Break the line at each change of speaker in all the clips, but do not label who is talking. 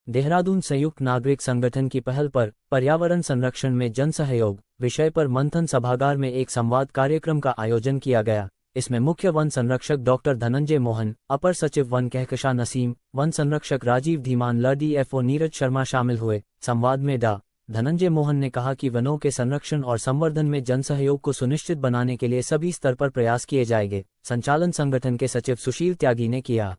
देहरादून संयुक्त नागरिक संगठन की पहल पर पर्यावरण संरक्षण में जन सहयोग विषय पर मंथन सभागार में एक संवाद कार्यक्रम का आयोजन किया गया। इसमें मुख्य वन संरक्षक डॉक्टर धनंजय मोहन, अपर सचिव वन कहकशां नसीम, वन संरक्षक राजीव धीमान, डीएफओ नीरज शर्मा शामिल हुए। संवाद में डा. धनंजय मोहन ने कहा कि वनों के संरक्षण और संवर्धन में जन सहयोग को सुनिश्चित बनाने के लिए सभी स्तर पर प्रयास किए जाएंगे। संचालन संगठन के सचिव सुशील त्यागी ने किया।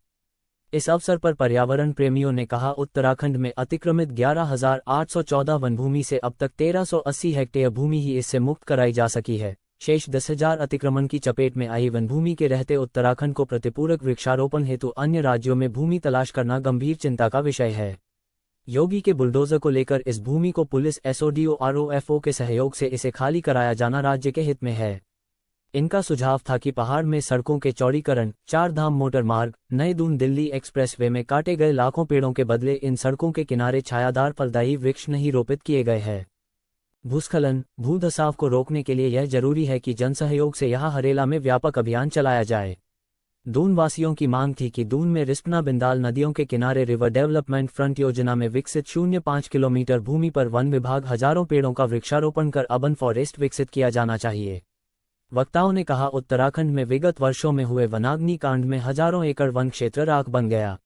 इस अवसर पर पर्यावरण प्रेमियों ने कहा, उत्तराखंड में अतिक्रमित 11,814 वनभूमि से अब तक 1380 हेक्टेयर भूमि ही इससे मुक्त कराई जा सकी है। शेष 10,000 अतिक्रमण की चपेट में आई वनभूमि के रहते उत्तराखंड को प्रतिपूरक वृक्षारोपण हेतु अन्य राज्यों में भूमि तलाश करना गंभीर चिंता का विषय है। योगी के बुलडोजर को लेकर इस भूमि को पुलिस, एसओडीओ, आरओएफओ के सहयोग से इसे खाली कराया जाना राज्य के हित में है। इनका सुझाव था कि पहाड़ में सड़कों के चौड़ीकरण, 4 धाम मोटर मार्ग, नए दून दिल्ली एक्सप्रेसवे में काटे गए लाखों पेड़ों के बदले इन सड़कों के किनारे छायादार फलदायी वृक्ष नहीं रोपित किए गए हैं। भूस्खलन, भूधसाव को रोकने के लिए यह जरूरी है कि जनसहयोग से यहां हरेला में व्यापक अभियान चलाया जाए। दून वासियों की मांग थी कि दून में रिस्पना बिंदाल नदियों के किनारे रिवर डेवलपमेंट फ्रंट योजना में विकसित 0.5 किलोमीटर भूमि पर वन विभाग हजारों पेड़ों का वृक्षारोपण कर अर्बन फॉरेस्ट विकसित किया जाना चाहिए। वक्ताओं ने कहा, उत्तराखंड में विगत वर्षों में हुए वनाग्नि कांड में हजारों एकड़ वन क्षेत्र राख बन गया।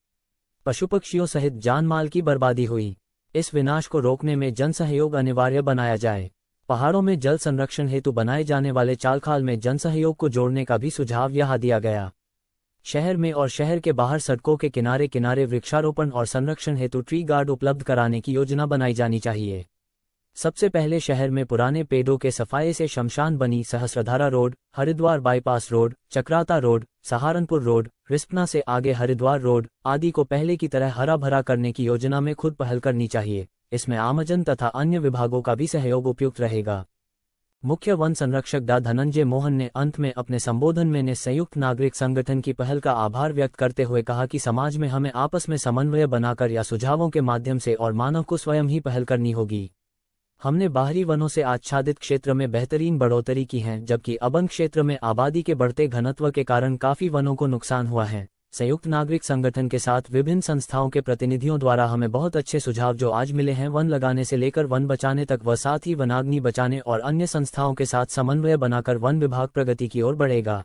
पशु पक्षियों सहित जानमाल की बर्बादी हुई। इस विनाश को रोकने में जन सहयोग अनिवार्य बनाया जाए। पहाड़ों में जल संरक्षण हेतु बनाए जाने वाले चालखाल में जन सहयोग को जोड़ने का भी सुझाव यहाँ दिया गया। शहर में और शहर के बाहर सड़कों के किनारे किनारे वृक्षारोपण और संरक्षण हेतु ट्री गार्ड उपलब्ध कराने की योजना बनाई जानी चाहिए। सबसे पहले शहर में पुराने पेड़ों के सफाये से शमशान बनी Sahasradhara road, Haridwar bypass road, Chakrata road, Saharanpur road, Rispana से आगे हरिद्वार रोड आदि को पहले की तरह हरा भरा करने की योजना में खुद पहल करनी चाहिए। इसमें आमजन तथा अन्य विभागों का भी सहयोग उपयुक्त रहेगा। मुख्य वन संरक्षक डा. धनंजय मोहन ने अंत में अपने संबोधन में संयुक्त नागरिक संगठन की पहल का आभार व्यक्त करते हुए कहा कि समाज में हमें आपस में समन्वय बनाकर या सुझावों के माध्यम से और मानव को स्वयं ही पहल करनी होगी। हमने बाहरी वनों से आच्छादित क्षेत्र में बेहतरीन बढ़ोतरी की है, जबकि अबंग क्षेत्र में आबादी के बढ़ते घनत्व के कारण काफी वनों को नुकसान हुआ है। संयुक्त नागरिक संगठन के साथ विभिन्न संस्थाओं के प्रतिनिधियों द्वारा हमें बहुत अच्छे सुझाव जो आज मिले हैं, वन लगाने से लेकर वन बचाने तक व साथ ही वनाग्नि बचाने और अन्य संस्थाओं के साथ समन्वय बनाकर वन विभाग प्रगति की ओर बढ़ेगा।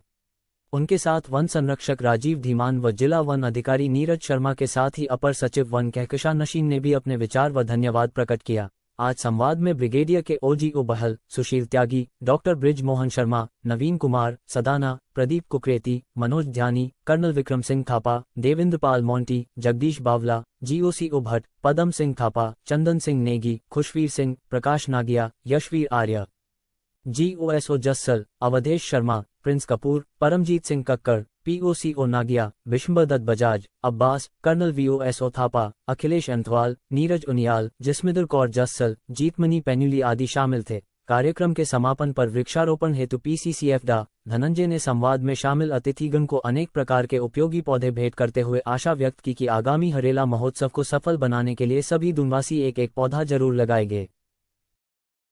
उनके साथ वन संरक्षक राजीव धीमान व जिला वन अधिकारी नीरज शर्मा के साथ ही अपर सचिव वन कहकशां नसीम ने भी अपने विचार व धन्यवाद प्रकट किया। आज संवाद में ब्रिगेडियर के ओजीओ बहल, सुशील त्यागी, डॉक्टर ब्रिज मोहन शर्मा, नवीन कुमार सदाना, प्रदीप कुकरेती, मनोज ध्यानी, कर्नल विक्रम सिंह थापा, देवेंद्र पाल मोंटी, जगदीश बावला, जीओसीओ भट्ट, पदम सिंह थापा, चंदन सिंह नेगी, खुशवीर सिंह, प्रकाश नागिया, यशवीर आर्य, जीओएसओ जस्सल, अवधेश शर्मा, प्रिंस कपूर, परमजीत सिंह कक्कड़, पीओसीओ नागिया, विश्वदत्त बजाज, अब्बास, कर्नल वीओएसओ थापा, अखिलेश अंथवाल, नीरज उनियाल, जिस्मिदुर कौर जस्सल, जीतमनी पेन्युली आदि शामिल थे। कार्यक्रम के समापन पर वृक्षारोपण हेतु पीसीसीएफ डा. धनंजय ने संवाद में शामिल अतिथिगण को अनेक प्रकार के उपयोगी पौधे भेंट करते हुए आशा व्यक्त की कि आगामी हरेला महोत्सव को सफल बनाने के लिए सभी दूनवासी एक एक पौधा जरूर लगाएंगे।